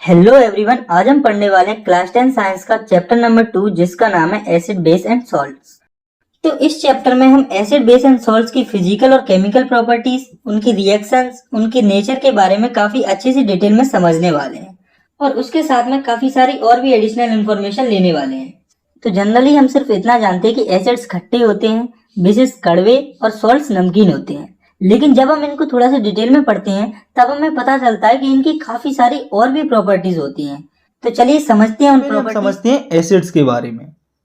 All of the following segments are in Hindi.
हेलो एवरीवन, आज हम पढ़ने वाले हैं क्लास 10 साइंस का चैप्टर नंबर 2 जिसका नाम है एसिड बेस एंड सॉल्ट्स। तो इस चैप्टर में हम एसिड बेस एंड सॉल्ट्स की फिजिकल और केमिकल प्रॉपर्टीज, उनकी रिएक्शंस, उनके नेचर के बारे में काफी अच्छे से डिटेल में समझने वाले हैं और उसके साथ में काफी सारी और भी एडिशनल इन्फॉर्मेशन लेने वाले हैं। तो जनरली हम सिर्फ इतना जानते हैं कि एसिड्स खट्टे होते हैं, बेसिस कड़वे और सॉल्ट्स नमकीन होते हैं, लेकिन जब हम इनको थोड़ा सा डिटेल में पढ़ते हैं तब हमें पता चलता है कि इनकी काफी सारी और भी प्रॉपर्टीज होती हैं। तो चलिए समझते हैं उन प्रॉपर्टीज। समझते हैं एसिड्स के बारे में।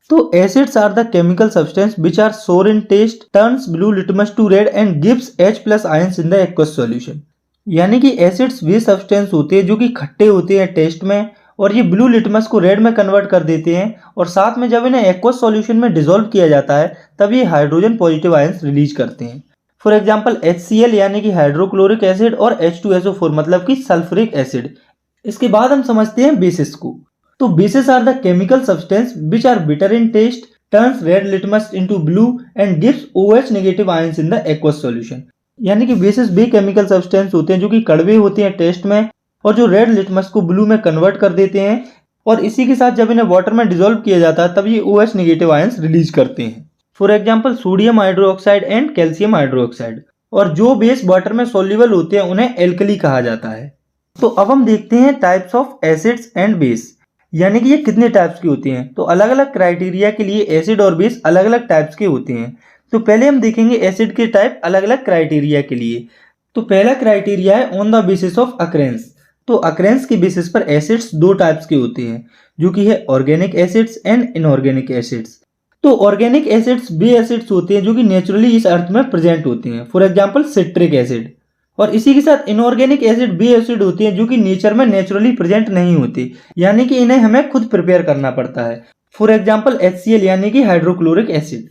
तो acids are the chemical substance which are sour in taste, turns blue litmus to red and gives H+ ions in the aqueous solution. यानी कि एसिड्स वे सब्सटेंस होते हैं जो कि खट्टे होते हैं टेस्ट में और ये ब्लू लिटमस को रेड में कन्वर्ट कर देते हैं और साथ में जब इन्हें एक्वस सॉल्यूशन में डिसॉल्व किया जाता है तब ये हाइड्रोजन पॉजिटिव आयंस रिलीज करते हैं। फॉर एग्जाम्पल HCl यानी कि हाइड्रोक्लोरिक एसिड और H2SO4 मतलब कि सल्फ्यूरिक एसिड। इसके बाद हम समझते हैं बेसिस को। तो bases are the chemical substance which are bitter in taste, turns red litmus into blue and gives OH negative ions in the aqueous solution. यानी कि बेसिस भी केमिकल सब्सटेंस होते हैं जो कि कड़वे होते हैं टेस्ट में और जो रेड लिटमस को ब्लू में कन्वर्ट कर देते हैं और इसी के साथ जब इन्हें वाटर में डिसॉल्व किया जाता है तब ये OH नेगेटिव आयंस रिलीज करते हैं। For example sodium hydroxide and calcium hydroxide. और जो बेस वाटर में सोल्यूबल होते हैं उन्हें एल्कली कहा जाता है। तो अब हम देखते हैं types of acids and base, यानी कि ये कितने टाइप्स के होते हैं। तो अलग अलग क्राइटेरिया के लिए एसिड और बेस अलग अलग टाइप्स के होते हैं। तो पहले हम देखेंगे एसिड के टाइप अलग अलग क्राइटेरिया के लिए। तो पहला क्राइटेरिया है on the basis of occurrences. तो अक्रेंस के बेसिस पर एसिड्स दो टाइप्स के होते हैं जो कि है organic acids and inorganic acids. तो ऑर्गेनिक एसिड्स वे एसिड्स होते हैं जो कि नेचुरली इस अर्थ में प्रेजेंट होते हैं, फॉर एग्जांपल सिट्रिक एसिड। और इसी के साथ इनऑर्गेनिक एसिड वे एसिड होते हैं जो कि नेचर में नेचुरली प्रेजेंट नहीं होते, यानी कि इन्हें हमें खुद प्रिपेयर करना पड़ता है, फॉर एग्जांपल HCl यानी कि हाइड्रोक्लोरिक एसिड।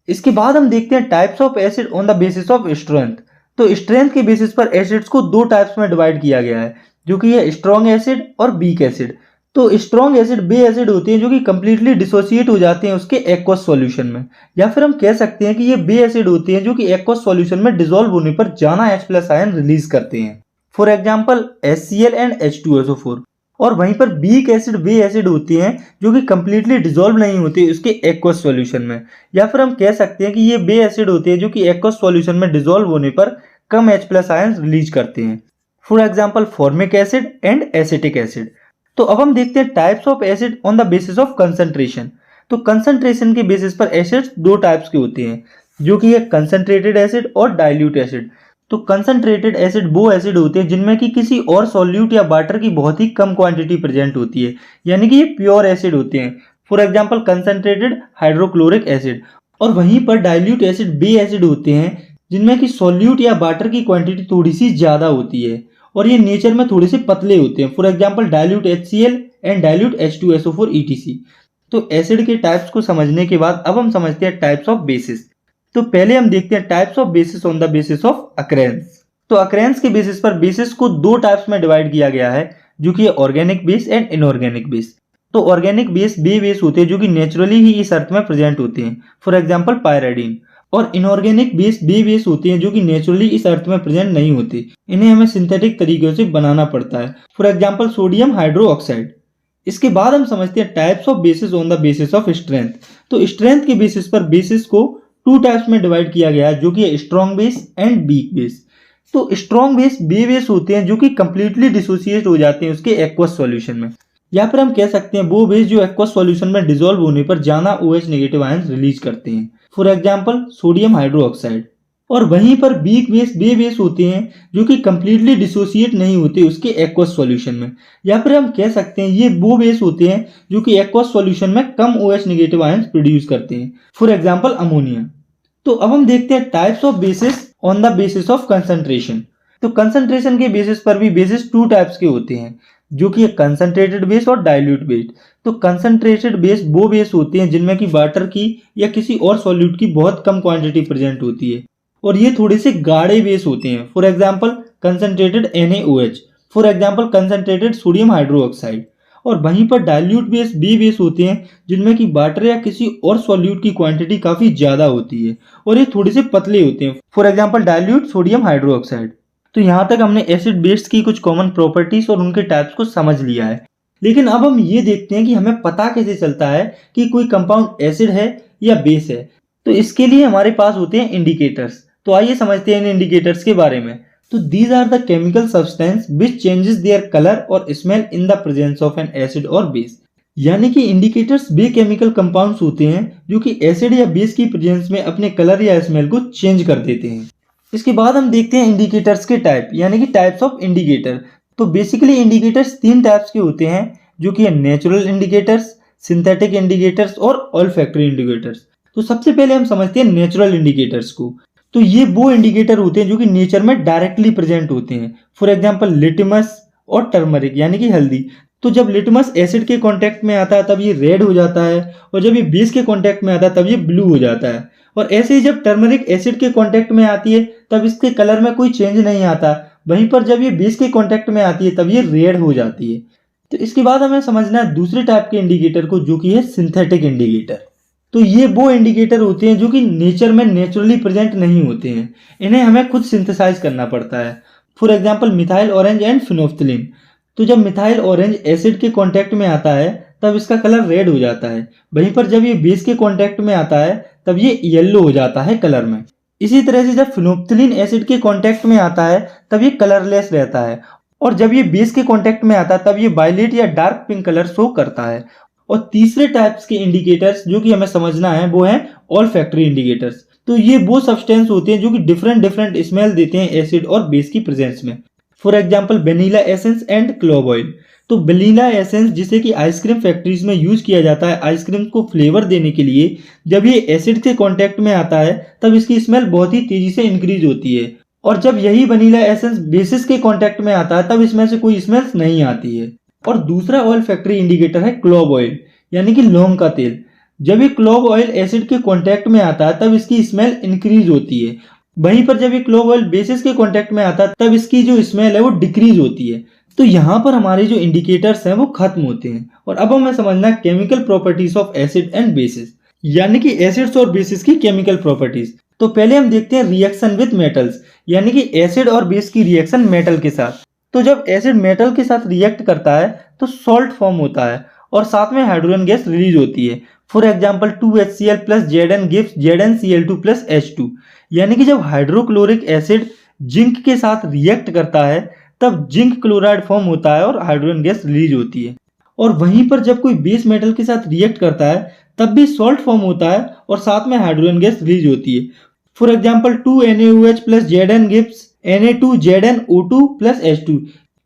इसके बाद हम देखते हैं types of acid on the basis of strength. तो स्ट्रेंथ के बेसिस पर एसिड्स को दो टाइप्स में डिवाइड किया गया है जो कि है स्ट्रॉन्ग एसिड और वीक एसिड। तो स्ट्रॉन्ग एसिड वे एसिड होते हैं जो कि कंप्लीटली डिसोसिएट हो जाते हैं उसके एक्वस सॉल्यूशन में, या फिर हम कह सकते हैं कि ये वे एसिड होते हैं जो कि एक्वस सॉल्यूशन में डिसॉल्व होने पर ज्यादा H+ आयन रिलीज करते हैं, for example HCl and H2SO4। और वहीं पर वीक एसिड वे एसिड होते हैं जो कि कंप्लीटली डिसॉल्व नहीं होते उसके एक्वस सॉल्यूशन में, या फिर हम कह सकते हैं कि ये वे एसिड होते हैं जो कि एक्वस सॉल्यूशन में डिसॉल्व होने पर कम H+ आयन रिलीज करते हैं, for example formic acid and acetic acid. तो अब हम देखते हैं types of acid on the basis of concentration. तो कंसंट्रेशन के बेसिस पर एसिड्स दो टाइप्स के होते हैं जो कि है कंसंट्रेटेड एसिड और डाइल्यूट एसिड। तो कंसंट्रेटेड एसिड वो एसिड होते हैं जिनमें कि किसी और सॉल्यूट या वाटर की बहुत ही कम क्वांटिटी प्रेजेंट होती है, यानी कि ये प्योर एसिड होते हैं, for example concentrated hydrochloric acid. और वहीं पर डाइल्यूट एसिड वे एसिड होते हैं जिनमें कि सॉल्यूट या वाटर की क्वांटिटी थोड़ी सी ज्यादा होती है और ये नेचर में थोड़े से पतले होते हैं, for example dilute HCl and dilute H2SO4 etc। तो एसिड के टाइप्स को समझने के बाद अब हम समझते हैं टाइप्स ऑफ बेसिस। तो पहले हम देखते हैं types of basis on the basis of occurrences. तो अक्रेंस के बेसिस पर बेसिस को दो टाइप्स में डिवाइड किया गया है जो कि organic base and inorganic base. तो ऑर्गेनिक बेस वे बेस होते हैं जो कि नेचुरली ही इस अर्थ में प्रेजेंट होते हैं, फॉर एग्जांपल पायराडीन। और इनऑर्गेनिक बेस वे बेस होते हैं जो कि नेचुरली इस अर्थ में प्रेजेंट नहीं होते, इन्हें हमें सिंथेटिक तरीकों से बनाना पड़ता है, फॉर एग्जांपल सोडियम हाइड्रोक्साइड। इसके बाद हम समझते हैं types of basis on the basis of strength. तो स्ट्रेंथ के बेसिस पर बेसिस को टू टाइप्स में डिवाइड किया गया है जो कि strong base and weak base. तो स्ट्रॉन्ग बेस वे बेस होते हैं जो कि कंप्लीटली डिसोसिएट हो जाते हैं उसके एक्वस सॉल्यूशन में, या फिर हम कह सकते हैं वो बेस जो एक्वस सॉल्यूशन में डिसॉल्व होने पर ज्यादा OH नेगेटिव आयंस रिलीज करते हैं, फॉर एग्जांपल सोडियम हाइड्रोक्साइड। और वहीं पर वीक बेस वे बेस होते हैं जो कि कंप्लीटली डिसोसिएट नहीं होते उसके एक्वस सॉल्यूशन में, या फिर हम कह सकते हैं ये वो बेस होते हैं जो कि एक्वस सॉल्यूशन में कम OH नेगेटिव आयंस प्रोड्यूस करते हैं, फॉर एग्जांपल अमोनिया। तो अब हम देखते हैं types of basis on the basis of concentration. तो कंसंट्रेशन के बेसिस पर भी बेसिस टू टाइप्स के होते हैं जो कि कंसंट्रेटेड बेस और डाइल्यूट बेस। तो कंसंट्रेटेड बेस वो बेस होते हैं जिनमें कि वाटर की या किसी और सॉल्यूट की बहुत कम क्वांटिटी प्रेजेंट होती है और ये थोड़े से गाढ़े बेस होते हैं, for example concentrated NaOH, for example concentrated sodium hydroxide. और वहीं पर डाइल्यूट बेस वे बेस होते हैं जिनमें कि वाटर या किसी और सॉल्यूट की क्वांटिटी काफी ज्यादा होती है और ये थोड़े से पतले होते हैं, for example dilute sodium hydroxide. तो यहाँ तक हमने एसिड बेस की कुछ कॉमन प्रॉपर्टीज और उनके टाइप्स को समझ लिया है। लेकिन अब हम ये देखते हैं कि हमें पता कैसे चलता है कि कोई कंपाउंड एसिड है या बेस है। तो इसके लिए हमारे पास होते हैं इंडिकेटर्स। तो आइए समझते हैं इन इंडिकेटर्स के बारे में। तो these are the chemical substance which changes their colour और smell in the presence of an acid और बेस। यानी कि इंडिकेटर्स वे केमिकल कंपाउंड्स होते हैं जो कि एसिड या बेस की प्रेजेंस में अपने कलर या स्मेल को चेंज कर देते हैं। इसके बाद हम देखते हैं इंडिकेटर्स के टाइप, यानी कि टाइप्स ऑफ इंडिकेटर। तो बेसिकली इंडिकेटर्स 3 टाइप्स के होते हैं, जो कि है नेचुरल इंडिकेटर्स, सिंथेटिक इंडिकेटर्स और ऑल्फैक्टरी इंडिकेटर्स। तो सबसे पहले हम समझते हैं नेचुरल इंडिकेटर्स को। तो ये वो इंडिकेटर होते हैं जो कि नेचर में डायरेक्टली प्रेजेंट होते हैं। फॉर एग्जांपल लिटमस और टर्मरिक यानी कि हल्दी। तो जब लिटमस एसिड के कांटेक्ट में आता है तब ये रेड हो जाता है, और जब ये बेस के कांटेक्ट में आता है तब ये ब्लू हो जाता है। और ऐसे ही जब टर्मरिक एसिड के कांटेक्ट में आती है तब इसके कलर में कोई चेंज नहीं आता, वहीं पर जब ये बेस के कांटेक्ट में आती है तब ये रेड हो जाती है। तो इसके बाद हमें समझना है दूसरे टाइप के इंडिकेटर को, जो कि है सिंथेटिक इंडिकेटर। तो ये वो इंडिकेटर होते हैं जो कि नेचर में नेचुरली प्रेजेंट नहीं होते हैं, इन्हें हमें खुद सिंथेसाइज करना पड़ता है। For example methyl orange and phenolphthalein. तो जब मिथाइल ऑरेंज एसिड के कांटेक्ट में आता है तब इसका कलर रेड हो जाता है, वहीं पर जब ये बेस के कांटेक्ट में आता है तब ये येलो हो जाता है कलर में। इसी तरह से जब फिनोफ्थलीन एसिड के कांटेक्ट में आता है तब ये कलरलेस रहता है, और जब ये बेस के कांटेक्ट में आता है तब ये वायलेट या डार्क पिंक कलर शो करता है। और तीसरे टाइप्स के इंडिकेटर्स जो कि हमें समझना है वो है ऑल्फैक्टरी इंडिकेटर्स। तो ये वो सब्सटेंस होते हैं जो कि डिफरेंट स्मेल देते हैं एसिड और बेस की प्रेजेंस में। For example vanilla essence and clove oil. तो वेनिला एसेंस जिसे कि आइसक्रीम फैक्ट्रीज में यूज किया जाता है आइसक्रीम को फ्लेवर देने के लिए, जब ये एसिड के कांटेक्ट में आता है तब इसकी स्मेल बहुत ही तेजी से इंक्रीज होती है, और जब यही वेनिला एसेंस बेसिस के कांटेक्ट में आता है तब इसमें से कोई स्मेल नहीं आती है। और दूसरा ऑयल फैक्ट्री इंडिकेटर है क्लोव ऑयल, यानी कि लौंग का तेल। जब ये क्लोव ऑयल एसिड के कांटेक्ट में आता है तब इसकी स्मेल इंक्रीज होती है, वहीं पर जब ये क्लोव ऑयल बेसिस के कांटेक्ट में आता है तब इसकी जो स्मेल है वो डिक्रीज होती है। तो यहाँ पर हमारे जो इंडिकेटर्स हैं वो खत्म होते हैं। और अब हमें समझना है chemical properties of acid and bases, यानी कि एसिड्स और बेसिस की केमिकल प्रॉपर्टीज। तो पहले हम देखते हैं रिएक्शन विद मेटल्स, यानी कि एसिड और बेस की रिएक्शन मेटल के साथ। तो जब एसिड मेटल के साथ रिएक्ट करता है तो सॉल्ट फॉर्म होता है और साथ में हाइड्रोजन गैस रिलीज होती है। For example 2HCl plus Zn gives ZnCl2 plus H2। यानी कि जब हाइड्रोक्लोरिक एसिड जिंक के साथ रिएक्ट करता है तब जिंक क्लोराइड फॉर्म होता है और हाइड्रोजन गैस रिलीज होती है। और वहीं पर जब कोई बेस मेटल के साथ रिएक्ट करता है तब भी सॉल्ट फॉर्म होता है और साथ में हाइड्रोजन गैस रिलीज होती है। For example 2NaOH plus Zn gives Na2ZnO2 plus H2।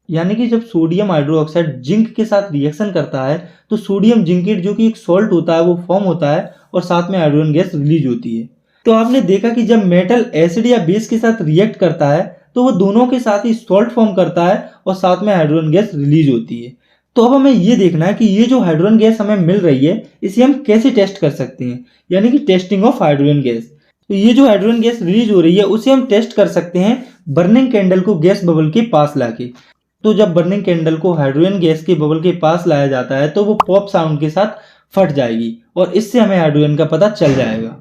यानी कि जब सोडियम हाइड्रोक्साइड जिंक के साथ रिएक्शन करता है तो सोडियम जिंकेट जो कि एक सॉल्ट होता है वो फॉर्म होता है और साथ में हाइड्रोजन गैस रिलीज होती है। तो आपने देखा कि जब मेटल एसिड या बेस के साथ रिएक्ट करता है तो वो दोनों के साथ ही सॉल्ट फॉर्म करता है और साथ में हाइड्रोजन गैस रिलीज होती है। तो अब हमें ये देखना है कि ये जो हाइड्रोजन गैस हमें मिल रही है इसे हम कैसे टेस्ट कर सकते हैं, यानी कि टेस्टिंग ऑफ हाइड्रोजन गैस। तो ये जो हाइड्रोजन गैस रिलीज हो रही है उसे हम टेस्ट कर सकते हैं बर्निंग कैंडल को गैस बबल के पास लाके। तो जब बर्निंग कैंडल को हाइड्रोजन गैस के बबल के पास लाया जाता है तो वो पॉप साउंड के साथ फट जाएगी और इससे हमें हाइड्रोजन का पता चल जाएगा।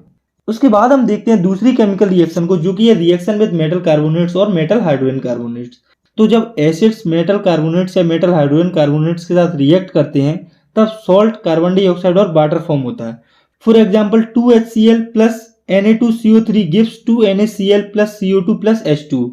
उसके बाद हम देखते हैं दूसरी केमिकल रिएक्शन को, जो कि है रिएक्शन विद मेटल कार्बोनेट्स और मेटल हाइड्रोजन कार्बोनेट्स। तो जब एसिड्स मेटल कार्बोनेट्स या मेटल हाइड्रोजन कार्बोनेट्स के साथ रिएक्ट करते हैं तब सॉल्ट, कार्बन डाइऑक्साइड और वाटर फॉर्म होता है। For example 2HCl plus Na2CO3 gives 2NaCl plus CO2 plus H2।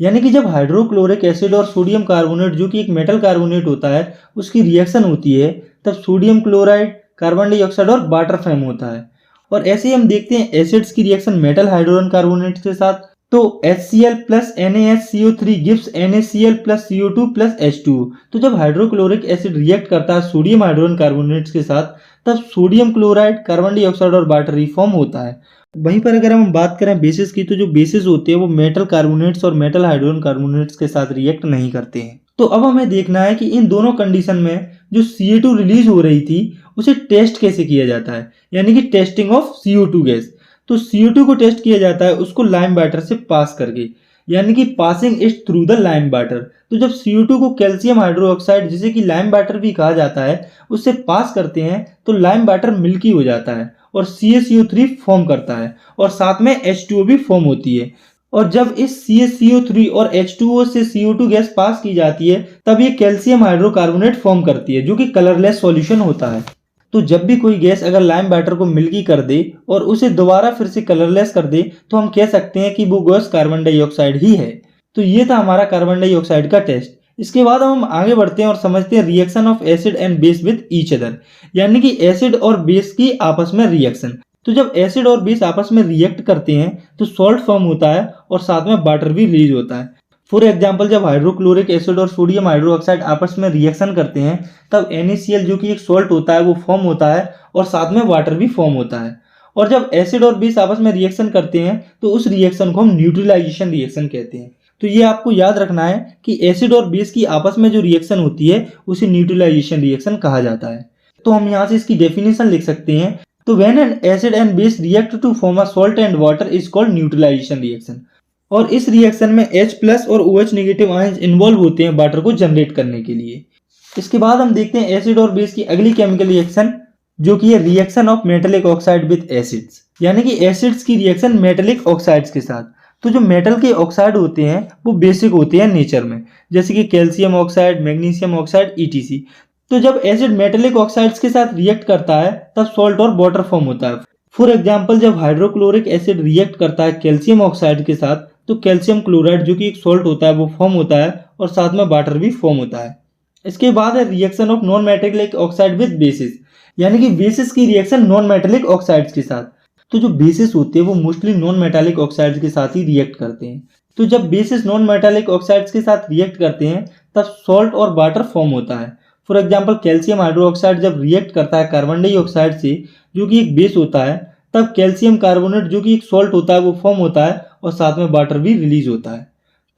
यानी कि जब हाइड्रोक्लोरिक एसिड और सोडियम कार्बोनेट जो कि एक मेटल कार्बोनेट होता है उसकी रिएक्शन होती है तब सोडियम क्लोराइड, कार्बन डाइऑक्साइड और वाटर फॉर्म होता है। और ऐसे ही हम देखते हैं एसिड्स की रिएक्शन मेटल हाइड्रोजन कार्बोनेट के साथ। तो HCl plus NaHCO3 gives NaCl plus CO2 plus H2। तो जब हाइड्रोक्लोरिक एसिड रिएक्ट करता है सोडियम हाइड्रोजन कार्बोनेट्स के साथ तब सोडियम क्लोराइड, कार्बन डाइऑक्साइड और वाटर रिफॉर्म होता है। वहीं पर अगर हम बात करें बेसिस की, तो जो बेसिस होते हैं वो मेटल कार्बोनेट्स और मेटल हाइड्रोजन कार्बोनेट्स के साथ रिएक्ट नहीं करते हैं। तो अब हमें देखना है कि इन दोनों कंडीशन में जो CO2 रिलीज हो रही थी उसे टेस्ट कैसे किया जाता है, यानी कि टेस्टिंग ऑफ CO2 गैस। तो CO2 को टेस्ट किया जाता है उसको लाइम वाटर से पास करके, यानी कि passing it through the lime water. तो जब CO2 को कैल्शियम हाइड्रोक्साइड जिसे कि लाइम वाटर भी कहा जाता है उससे पास करते हैं तो लाइम वाटर मिल्की हो जाता है और CaCO3 फॉर्म करता है और साथ में H2O भी फॉर्म होती है। और जब इस CaCO3 और H2O से CO2 गैस पास की जाती है तब ये कैल्शियम हाइड्रोकार्बोनेट फॉर्म करती है जो कि कलरलेस सॉल्यूशन होता है। तो जब भी कोई गैस अगर लाइम वाटर को मिल्की कर दे और उसे दोबारा फिर से कलरलेस कर दे तो हम कह सकते हैं कि वो गैस कार्बन डाइऑक्साइड ही है। तो ये था हमारा कार्बन डाइऑक्साइड का टेस्ट। इसके बाद हम आगे बढ़ते हैं और समझते हैं reaction of acid and base with each other, यानी कि एसिड और बेस की आपस में रिएक्शन। तो जब एसिड और बेस आपस में रिएक्ट करते हैं तो सॉल्ट फॉर्म होता है और साथ में वाटर भी रिलीज होता है। फॉर एग्जाम्पल, जब हाइड्रोक्लोरिक एसिड और सोडियम हाइड्रोक्साइड आपस में रिएक्शन करते हैं तब NaCl जो कि एक सॉल्ट होता है वो फॉर्म होता है और साथ में वाटर भी फॉर्म होता है। और जब एसिड और बेस आपस में रिएक्शन करते हैं तो उस रिएक्शन को हम न्यूट्रलाइजेशन रिएक्शन कहते हैं। तो ये आपको याद रखना है कि एसिड और बेस की आपस में जो रिएक्शन होती है उसे न्यूट्रलाइजेशन रिएक्शन कहा जाता है। तो हम यहाँ से इसकी डेफिनेशन लिख सकते हैं। तो when an acid and base react to form a salt and water is called neutralisation reaction. और इस रिएक्शन में H+ और OH नेगेटिव आयंस इन्वॉल्व होते हैं वाटर को जनरेट करने के लिए। इसके बाद हम देखते हैं एसिड और बेस की अगली केमिकल रिएक्शन जो कि है reaction of metallic oxide with acids, यानी कि एसिड्स की रिएक्शन मेटलिक ऑक्साइड्स के साथ। तो जो मेटल के ऑक्साइड होते हैं वो बेसिक होते हैं नेचर में, जैसे कि calcium oxide, magnesium oxide, ETC। तो जब एसिड मेटलिक ऑक्साइड्स के साथ रिएक्ट करता है तब सॉल्ट और वाटर फॉर्म होता है। फॉर एग्जाम्पल, जब हाइड्रोक्लोरिक एसिड रिएक्ट करता है कैल्शियम ऑक्साइड के साथ तो कैल्शियम क्लोराइड जो कि एक सॉल्ट होता है वो फॉर्म होता है और साथ में वाटर भी फॉर्म होता है। इसके बाद है reaction of non metallic oxide with basis, यानी कि बेसिस की रिएक्शन नॉन मेटलिक ऑक्साइड्स के साथ। तो जो बेसिस होते हैं वो मोस्टली नॉन मेटालिक ऑक्साइड्स के साथ ही रिएक्ट करते हैं। तो जब बेसिस नॉन मेटालिक ऑक्साइड्स के साथ रिएक्ट करते हैं तब सॉल्ट और वाटर फॉर्म होता है। फॉर एग्जाम्पल, कैल्शियम हाइड्रोक्साइड जब रिएक्ट करता है कार्बन डाइऑक्साइड से जो कि एक बेस होता है तब कैल्शियम कार्बोनेट जो कि एक सॉल्ट होता है वो फॉर्म होता है और साथ में वाटर भी रिलीज होता है।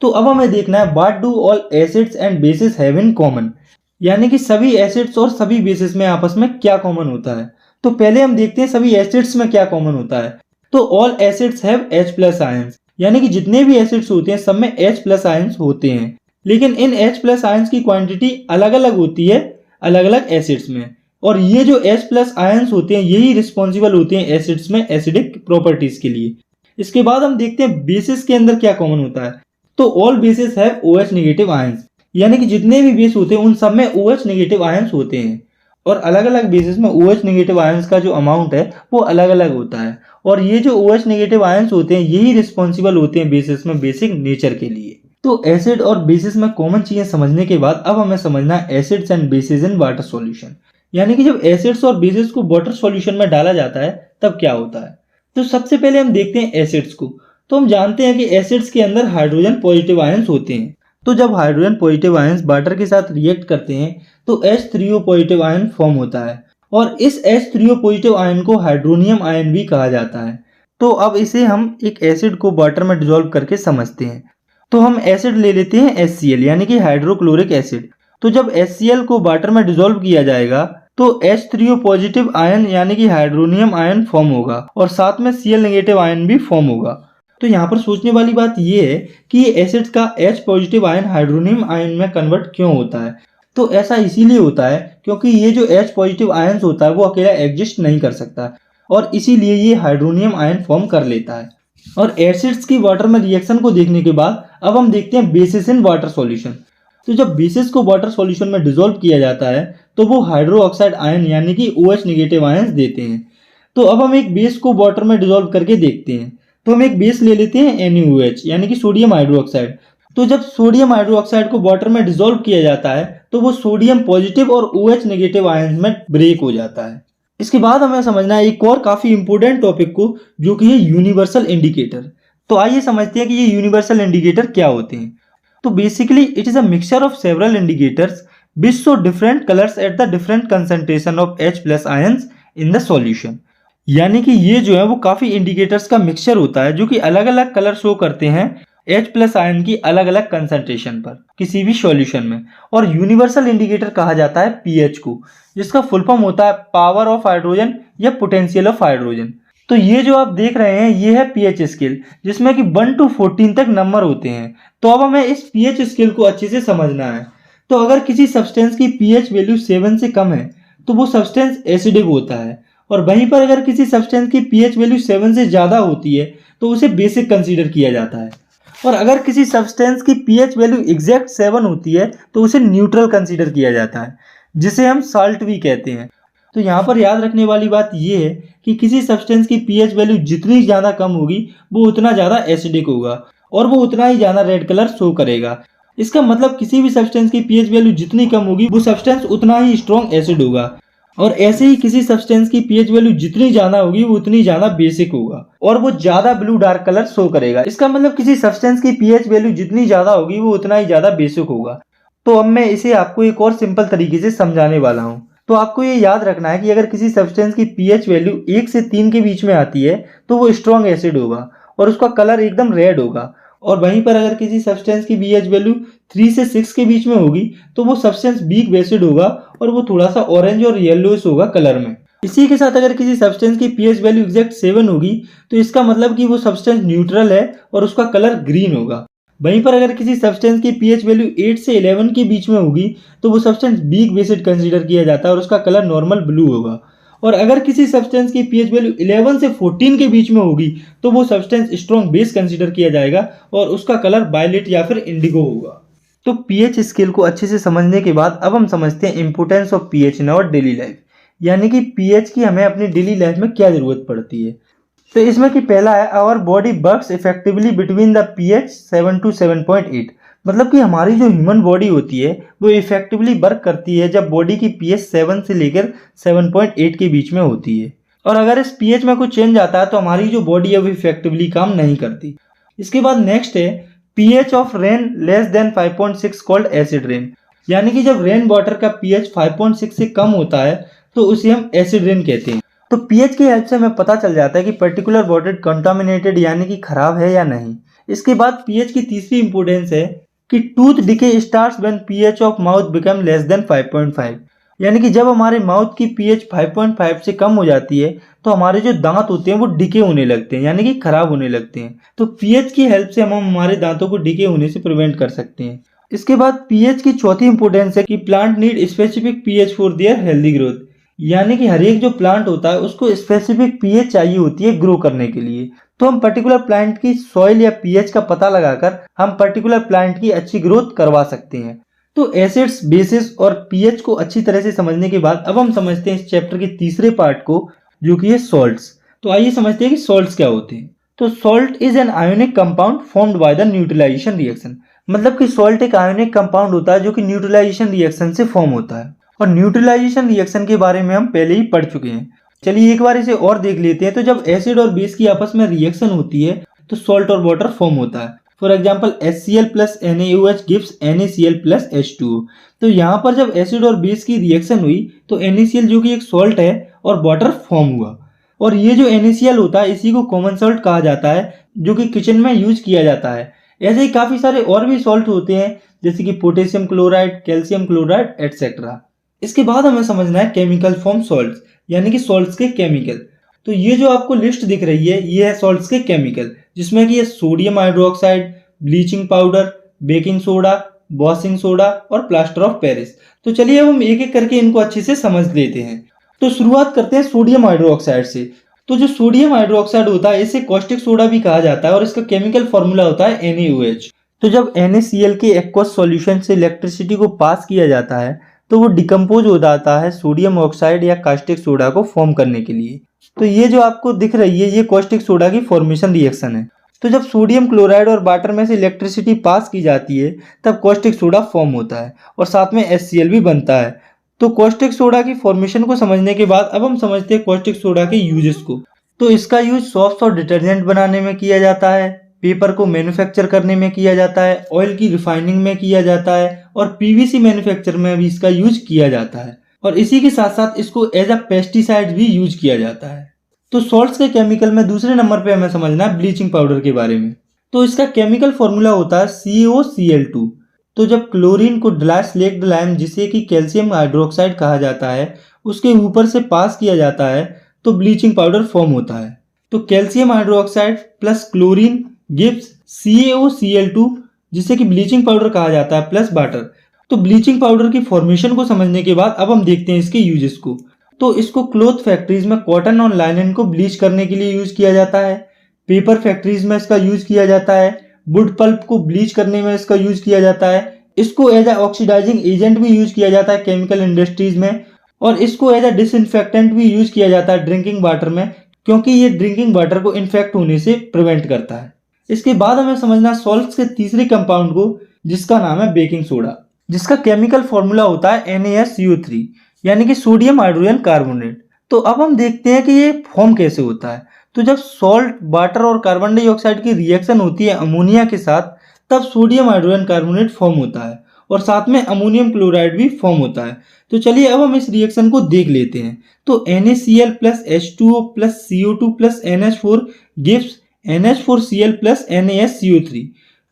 तो अब हमें देखना है what do all acids and bases have in common, यानी कि सभी एसिड्स और सभी बेसिस में आपस में क्या कॉमन होता है। तो पहले हम देखते हैं सभी एसिड्स में क्या कॉमन होता है। तो all acids have H+ ions, यानी कि जितने भी एसिड्स होते हैं सब में H+ आयंस होते हैं, लेकिन इन H+ आयंस की क्वांटिटी अलग अलग होती है अलग अलग एसिड्स में। और ये जो H+ आयंस होते हैं यही रिस्पॉन्सिबल होते हैं एसिड्स में एसिडिक प्रॉपर्टीज के लिए। इसके बाद हम देखते हैं बेसिस के अंदर क्या कॉमन होता है। तो all basis have OH negative ions, यानी कि जितने भी बेस होते हैं उन सब में OH नेगेटिव आयंस होते हैं। और अलग अलग बेसिस में OH नेगेटिव आयंस का जो अमाउंट है वो अलग अलग होता है। और ये जो OH नेगेटिव आयंस होते हैं यही रिस्पॉन्सिबल होते हैं बेसिस में बेसिक नेचर के लिए। तो एसिड और बेसिस में कॉमन चीजें समझने के बाद अब हमें समझना है acids and bases in water solution, यानी कि जब एसिड्स और बेसिस को वाटर सॉल्यूशन में डाला जाता है तब क्या होता है। तो सबसे पहले हम देखते हैं एसिड्स को। तो हम जानते हैं कि एसिड्स के अंदर हाइड्रोजन पॉजिटिव आयंस होते हैं। तो जब हाइड्रोजन पॉजिटिव आयंस वाटर के साथ रिएक्ट करते हैं तो H3O पॉजिटिव आयन फॉर्म होता है और इस H3O पॉजिटिव आयन को हाइड्रोनियम आयन भी कहा जाता है। तो अब इसे हम एक एसिड को वाटर में डिसॉल्व करके समझते हैं। तो हम एसिड ले लेते हैं HCl, यानी कि हाइड्रोक्लोरिक एसिड। तो जब HCl को वाटर में डिसॉल्व किया जाएगा तो H3O पॉजिटिव आयन यानी कि हाइड्रोनियम आयन फॉर्म होगा और साथ में Cl नेगेटिव आयन भी फॉर्म होगा। तो यहाँ पर सोचने वाली बात यह है कि ये एसिड का H positive ion hydronium ion में कन्वर्ट क्यों होता है। तो ऐसा इसीलिए होता है क्योंकि ये जो H पॉजिटिव आयन होता है वो अकेला एग्जिस्ट नहीं कर सकता और इसीलिए ये हाइड्रोनियम आयन फॉर्म कर लेता है। और एसिड्स की वाटर में रिएक्शन को देखने के बाद अब हम देखते हैं बेसिस इन वाटर सॉल्यूशन। तो जब बेसिस को वाटर सॉल्यूशन में डिसॉल्व किया जाता है तो वो हाइड्रो ऑक्साइड आयन यानी कि OH नेगेटिव आयंस देते हैं। तो अब हम एक बेस को वाटर में डिसॉल्व करके देखते हैं। तो हम एक बेस ले लेते हैं NaOH यानी कि सोडियम हाइड्रोक्साइड। तो जब सोडियम हाइड्रोक्साइड को वाटर में डिसॉल्व किया जाता है तो वो सोडियम पॉजिटिव और OH नेगेटिव आयंस में ब्रेक हो जाता है। इसके बाद हमें समझना है एक और काफी इंपोर्टेंट टॉपिक को जो कि है यूनिवर्सल इंडिकेटर। तो आइए समझते हैं कि ये यूनिवर्सल इंडिकेटर क्या होते हैं। तो basically it is a mixture of several indicators which show different colors at the different concentration of H+ ions in the solution। यानी कि ये जो है वो काफी इंडिकेटर्स का मिक्सचर होता है जो कि अलग अलग कलर शो करते हैं H+ आयन की अलग अलग कंसंट्रेशन पर किसी भी सॉल्यूशन में। और यूनिवर्सल इंडिकेटर कहा जाता है pH को, जिसका फुल फॉर्म होता है पावर ऑफ हाइड्रोजन या पोटेंशियल ऑफ हाइड्रोजन। तो ये जो आप देख रहे हैं ये है pH स्केल जिसमें कि 1 to 14 तक नंबर होते हैं। तो अब हमें इस pH स्केल को अच्छे से समझना है। तो अगर किसी सब्सटेंस की pH वैल्यू 7 से कम है तो वो सब्सटेंस एसिडिक होता है और वहीं पर अगर किसी सब्सटेंस की pH वैल्यू 7 से ज्यादा होती है तो उसे बेसिक कंसीडर किया जाता है। और अगर किसी सब्सटेंस की पीएच वैल्यू एग्जैक्ट 7 होती है तो उसे न्यूट्रल कंसीडर किया जाता है, जिसे हम साल्ट भी कहते हैं। तो यहाँ पर याद रखने वाली बात यह है कि किसी सब्सटेंस की पीएच वैल्यू जितनी ज़्यादा कम होगी वो उतना ज़्यादा एसिडिक होगा और वो उतना ही ज़्यादा रेड कलर शो करेगा। इसका मतलब किसी भी सब्सटेंस की पीएच वैल्यू जितनी कम होगी वो सब्सटेंस उतना ही स्ट्रॉन्ग एसिड होगा, और ऐसे ही किसी सब्सटेंस की पीएच वैल्यू जितनी ज्यादा होगी वो उतनी ज्यादा बेसिक होगा और वो ज्यादा ब्लू डार्क कलर शो करेगा। इसका मतलब किसी सब्सटेंस की पीएच वैल्यू जितनी ज्यादा होगी वो उतना ही ज्यादा बेसिक होगा। तो अब मैं इसे आपको एक और सिंपल तरीके से समझाने वाला हूँ। तो आपको ये याद रखना है कि अगर किसी सब्सटेंस की पीएच वैल्यू 1 से 3 के बीच में आती है तो वो स्ट्रॉन्ग एसिड होगा और उसका कलर एकदम रेड होगा, और वहीं पर अगर किसी सब्सटेंस की पीएच वैल्यू 3 से 6 के बीच में होगी तो वो सब्सटेंस वीक एसिड होगा और वो थोड़ा सा ऑरेंज और येलोइश होगा कलर में। इसी के साथ अगर किसी सब्सटेंस की पीएच वैल्यू एग्जैक्ट 7 होगी तो इसका मतलब कि वो सब्सटेंस न्यूट्रल है और उसका कलर ग्रीन होगा। वहीं पर अगर किसी सब्सटेंस की पीएच वैल्यू 8 से 11 के बीच में होगी तो वो सब्सटेंस वीक एसिड कंसीडर किया जाता है और उसका कलर नॉर्मल ब्लू होगा। और अगर किसी सब्सटेंस की पीएच वैल्यू 11 से 14 के बीच में होगी तो वो सब्सटेंस स्ट्रॉन्ग बेस कंसीडर किया जाएगा और उसका कलर वायलेट या फिर इंडिगो होगा। तो पीएच स्केल को अच्छे से समझने के बाद अब हम समझते हैं importance of pH in our daily life, यानी कि पीएच की हमें अपनी डेली लाइफ में क्या जरूरत पड़ती है। तो इसमें कि पहला है our body works effectively between the pH 7 to 7.8, मतलब कि हमारी जो ह्यूमन बॉडी होती है वो इफेक्टिवली वर्क करती है जब बॉडी की पीएच 7 से लेकर 7.8 के बीच में होती है, और अगर इस पीएच में कुछ चेंज आता है तो हमारी जो बॉडी है वो इफेक्टिवली काम नहीं करती। इसके बाद नेक्स्ट है pH of rain less than 5.6 called acid rain, यानी कि जब रेन वाटर का पीएच 5.6 से कम होता है तो उसे हम एसिड रेन कहते हैं। तो पीएच की हेल्प से हमें पता चल जाता है कि पर्टिकुलर वाटर कंटामिनेटेड यानी कि खराब है या नहीं। इसके बाद पीएच की तीसरी इंपोर्टेंस है कि tooth decay starts when pH of mouth become less than 5.5, यानी कि जब हमारे माउथ की पीएच 5.5 से कम हो जाती है तो हमारे जो दांत होते हैं वो डिके होने लगते हैं, यानी कि खराब होने लगते हैं। तो पीएच की हेल्प से हम हमारे दांतों को डिके होने से प्रिवेंट कर सकते हैं। इसके बाद पीएच की चौथी इंपोर्टेंस है कि plant need specific pH for their healthy growth, यानी कि हर एक जो प्लांट होता है उसको स्पेसिफिक पीएच चाहिए होती है ग्रो करने के लिए। तो हम पर्टिकुलर प्लांट की सॉइल या पीएच का पता लगाकर हम पर्टिकुलर प्लांट की अच्छी ग्रोथ करवा सकते हैं। तो एसिड्स, बेसिस और पीएच को अच्छी तरह से समझने के बाद अब हम समझते हैं इस चैप्टर के तीसरे पार्ट को, जो कि है सॉल्ट्स। तो आइए समझते हैं कि सॉल्ट्स क्या होते हैं। तो salt is an ionic compound formed by the neutralisation reaction, मतलब कि सॉल्ट एक आयोनिक कंपाउंड होता है जो कि न्यूट्रलाइजेशन रिएक्शन से फॉर्म होता है, और न्यूट्रलाइजेशन रिएक्शन के बारे में हम पहले ही पढ़ चुके हैं। चलिए एक बार इसे और देख लेते हैं। तो जब एसिड और बेस की आपस में रिएक्शन होती है तो सॉल्ट और वाटर फॉर्म होता है। For example HCl plus NaOH gives NaCl plus H2O। तो यहाँ पर जब एसिड और बेस की रिएक्शन हुई तो NaCl जो कि एक सॉल्ट है और वाटर फॉर्म हुआ, और ये जो NaCl होता है इसी को कॉमन सॉल्ट कहा जाता है जो कि किचन में यूज किया जाता है। ऐसे ही काफी सारे और भी सॉल्ट होते हैं जैसे कि potassium chloride, calcium chloride etcetera. इसके बाद हमें समझना है केमिकल फॉर्म सॉल्ट्स, यानी कि सॉल्ट्स के केमिकल। तो ये जो आपको लिस्ट दिख रही है ये है सॉल्ट्स के केमिकल, जिसमें कि ये sodium hydroxide, bleaching powder, baking soda, washing soda और प्लास्टर ऑफ पेरिस। तो चलिए हम एक एक करके इनको अच्छे से समझ लेते हैं। तो शुरुआत करते हैं सोडियम हाइड्रोक्साइड से। तो जो सोडियम हाइड्रोक्साइड होता है इसे कॉस्टिक सोडा भी कहा जाता है और इसका केमिकल फॉर्मूला होता है NaOH। तो जब NaCl के एक्वस सॉल्यूशन से इलेक्ट्रिसिटी को पास किया जाता है तो वो डिकम्पोज हो जाता है सोडियम ऑक्साइड या कास्टिक सोडा को फॉर्म करने के लिए। तो ये जो आपको दिख रही है ये कास्टिक सोडा की फॉर्मेशन रिएक्शन है। तो जब सोडियम क्लोराइड और वाटर में से इलेक्ट्रिसिटी पास की जाती है तब कास्टिक सोडा फॉर्म होता है और साथ में HCl भी बनता है। तो कास्टिक सोडा की फॉर्मेशन को समझने के बाद अब हम समझते हैं कास्टिक सोडा के यूजेस को। तो इसका यूज सॉप्स और डिटर्जेंट बनाने में किया जाता है, पेपर को मैन्युफैक्चर करने में किया जाता है, ऑयल की रिफाइनिंग में किया जाता है और PVC मैन्युफैक्चर में भी इसका यूज किया जाता है, और इसी के साथ साथ इसको एज अ पेस्टिसाइड भी यूज किया जाता है। तो सॉल्ट्स के केमिकल में दूसरे नंबर पे हमें समझना है ब्लीचिंग पाउडर के बारे में। तो इसका केमिकल फॉर्मूला होता है CaOCl2। तो जब क्लोरीन को डाइस्लेक्ट लाइम, जिसे कि कैल्शियम हाइड्रोक्साइड कहा जाता है, उसके ऊपर से पास किया जाता है तो ब्लीचिंग पाउडर फॉर्म होता है। तो calcium hydroxide plus chlorine gives CaOCl2, जिसे कि ब्लीचिंग पाउडर कहा जाता है, प्लस वाटर। तो ब्लीचिंग पाउडर की फॉर्मेशन को समझने के बाद अब हम देखते हैं इसके यूजेस को। तो इसको क्लॉथ फैक्ट्रीज में कॉटन और लाइनन को ब्लीच करने के लिए यूज किया जाता है, पेपर फैक्ट्रीज में इसका यूज किया जाता है, वुड पल्प को ब्लीच करने में इसका यूज किया जाता है। इसको एज ए ऑक्सीडाइजिंग एजेंट भी यूज किया जाता है केमिकल इंडस्ट्रीज में, और इसको एज ए डिसइंफेक्टेंट भी यूज किया जाता है ड्रिंकिंग वाटर में, क्योंकि ये ड्रिंकिंग वाटर को इन्फेक्ट होने से प्रिवेंट करता है। इसके बाद हमें समझना सॉल्ट्स के तीसरे कंपाउंड को, जिसका नाम है बेकिंग सोडा, जिसका केमिकल फॉर्मूला होता है NaSCO3 यानी कि सोडियम हाइड्रोजन कार्बोनेट। तो अब हम देखते हैं कि ये फॉर्म कैसे होता है। तो जब सॉल्ट, वाटर और कार्बन डाइऑक्साइड की रिएक्शन होती है अमोनिया के साथ, तब सोडियम हाइड्रोजन कार्बोनेट फॉर्म होता है और साथ में अमोनियम क्लोराइड भी फॉर्म होता है। तो चलिए अब हम इस रिएक्शन को देख लेते हैं। तो NaCl plus H2O plus CO2 plus NH4 gives NH4Cl plus NaSCO3।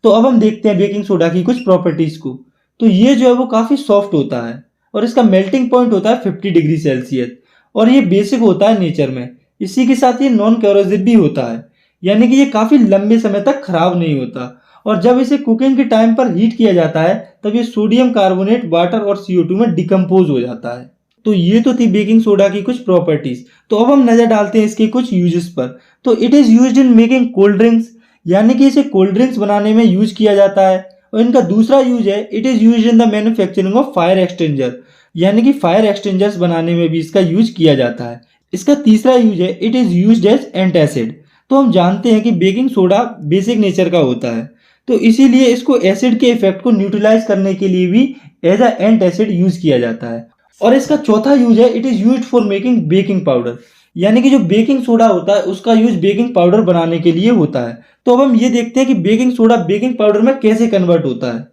तो अब हम देखते हैं बेकिंग सोडा की कुछ प्रॉपर्टीज को। तो ये जो है वो काफी सॉफ्ट होता है और इसका मेल्टिंग पॉइंट होता है 50 डिग्री सेल्सियस, और ये बेसिक होता है नेचर में। इसी के साथ ये नॉन करोसिव भी होता है, यानी कि ये काफी लंबे समय तक खराब नहीं होता। और जब इसे कुकिंग के टाइम पर हीट किया जाता है तब ये सोडियम कार्बोनेट, वाटर और CO2 में डिकम्पोज हो जाता है। तो ये तो थी बेकिंग सोडा की कुछ प्रॉपर्टीज। तो अब हम नजर डालते हैं इसके कुछ यूजेस पर। तो it is used in making cold drinks, यानी कि इसे कोल्ड ड्रिंक्स बनाने में यूज किया जाता है। और इनका दूसरा यूज है, it is used in the manufacturing of fire extinguisher, यानी कि फायर एक्सटिंजर्स बनाने में भी इसका यूज किया जाता है। इसका तीसरा यूज है, it is used as antacid. तो हम जानते हैं कि बेकिंग सोडा बेसिक नेचर का होता है, तो इसीलिए इसको एसिड के इफेक्ट को न्यूट्रलाइज करने के लिए भी एज अ एंटासिड यूज किया जाता है। और इसका चौथा यूज है, it is used for making baking powder, यानी कि जो बेकिंग सोडा होता है उसका यूज बेकिंग पाउडर बनाने के लिए होता है। तो अब हम ये देखते हैं कि बेकिंग सोडा बेकिंग पाउडर में कैसे कन्वर्ट होता है।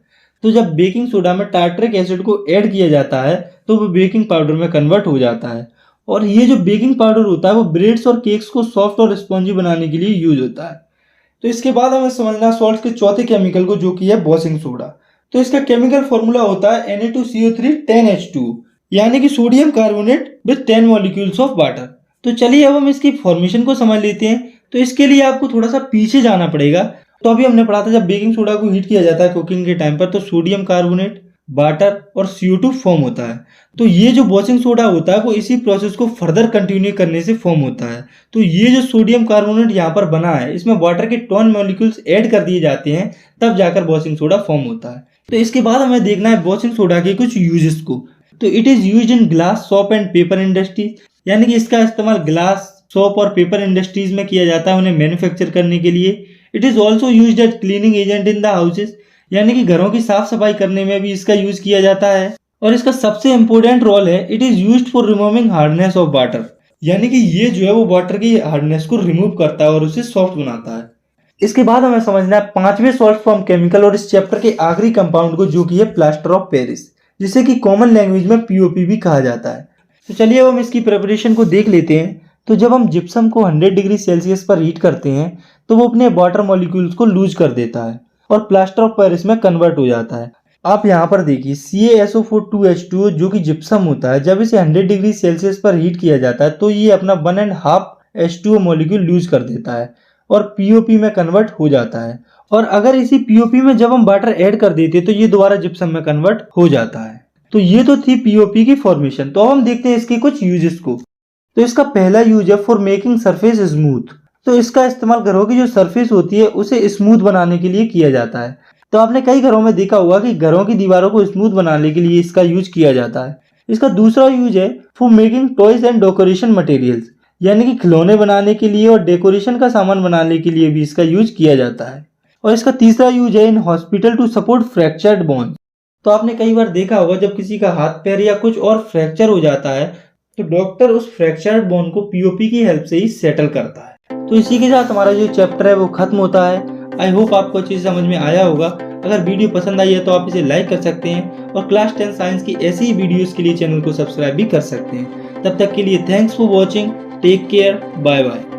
तो जब बेकिंग सोडा में टार्टरिक एसिड को ऐड किया जाता है तो वो बेकिंग पाउडर में कन्वर्ट हो जाता है, और ये जो बेकिंग पाउडर होता है वो ब्रेड्स और केक्स को सॉफ्ट और स्पॉन्जी बनाने के लिए यूज होता है। तो इसके बाद हमें समझना सॉल्ट के चौथे केमिकल को, जो कि है वॉशिंग सोडा। तो इसका केमिकल फॉर्मूला होता है Na2CO3 10H2, यानी कि sodium carbonate with 10 molecules of water. तो चलिए अब हम इसकी फॉर्मेशन को समझ लेते हैं। तो इसके लिए आपको थोड़ा सा पीछे जाना पड़ेगा। तो अभी हमने पढ़ा था जब बेकिंग सोडा को हीट किया जाता है कुकिंग के टाइम पर, तो सोडियम कार्बोनेट, वाटर और CO2 फॉर्म होता है। तो ये जो वॉशिंग सोडा होता है वो इसी प्रोसेस को फर्दर कंटिन्यू करने से फॉर्म होता है। तो ये जो सोडियम कार्बोनेट यहाँ पर बना है, इसमें वाटर के 10 मॉलिक्यूल्स ऐड कर दिए जाते हैं, तब जाकर वॉशिंग सोडा फॉर्म होता है। तो इसके बाद हमें देखना है वॉशिंग सोडा के कुछ यूजेस को। तो it is used in glass, soap and paper industries, यानी कि इसका इस्तेमाल ग्लास, सोप और पेपर इंडस्ट्रीज में किया जाता है उन्हें मैन्युफैक्चर करने के लिए। It is also used as cleaning agent in the houses, यानी कि घरों की साफ सफाई करने में भी इसका यूज किया जाता है। और इसका सबसे इंपॉर्टेंट रोल है, it is used for removing hardness of water, यानी कि ये जो है वो वाटर की हार्डनेस को रिमूव करता है और उसे सॉफ्ट बनाता है। इसके बाद हमें समझना है पांचवें सॉल्ट फॉर्म केमिकल और इस चैप्टर के आखिरी कंपाउंड को, जो कि है प्लास्टर ऑफ पेरिस, जिसे कि कॉमन लैंग्वेज में POP भी कहा जाता है। तो चलिए अब हम इसकी प्रिपरेशन को देख लेते हैं। तो जब हम जिप्सम को 100 डिग्री सेल्सियस पर हीट करते हैं तो वो अपने वाटर मॉलिक्यूल्स को लूज कर देता है और प्लास्टर ऑफ पेरिस में कन्वर्ट हो जाता है। आप यहाँ पर देखिए CaSO4 जो कि जिप्सम होता है, जब इसे 100 डिग्री सेल्सियस पर हीट किया जाता है तो ये अपना 1.5 H2O मॉलिक्यूल लूज कर देता है और POP में कन्वर्ट हो जाता है। और अगर इसी POP में जब हम वाटर ऐड कर देते तो ये दोबारा जिप्सम में कन्वर्ट हो जाता है। तो ये तो थी POP की फॉर्मेशन। तो अब हम देखते हैं इसके कुछ यूजेस को। तो इसका पहला यूज है फॉर मेकिंग सरफेस स्मूथ। तो इसका इस्तेमाल घरों की जो सरफेस होती है उसे स्मूथ बनाने के लिए किया जाता है। तो आपने कई घरों में देखा होगा कि घरों की दीवारों को स्मूथ बनाने के लिए इसका यूज किया जाता है। इसका दूसरा यूज है for making toys and decoration materials, यानी कि खिलौने बनाने के लिए और डेकोरेशन का सामान बनाने के लिए भी इसका यूज किया जाता है। और इसका तीसरा यूज है in hospital to support fractured bone. तो आपने कई बार देखा होगा जब किसी का हाथ पैर या कुछ और फ्रैक्चर हो जाता है तो डॉक्टर उस फ्रैक्चर्ड बोन को POP की हेल्प से ही सेटल करता है। तो इसी के साथ हमारा जो चैप्टर है वो खत्म होता है। आई होप आपको अच्छे से समझ में आया होगा। अगर वीडियो पसंद आई है तो आप इसे लाइक कर सकते हैं और क्लास 10 साइंस की ऐसी ही वीडियोस के लिए चैनल को सब्सक्राइब भी कर सकते हैं। तब तक के लिए thanks for watching, take care, bye bye.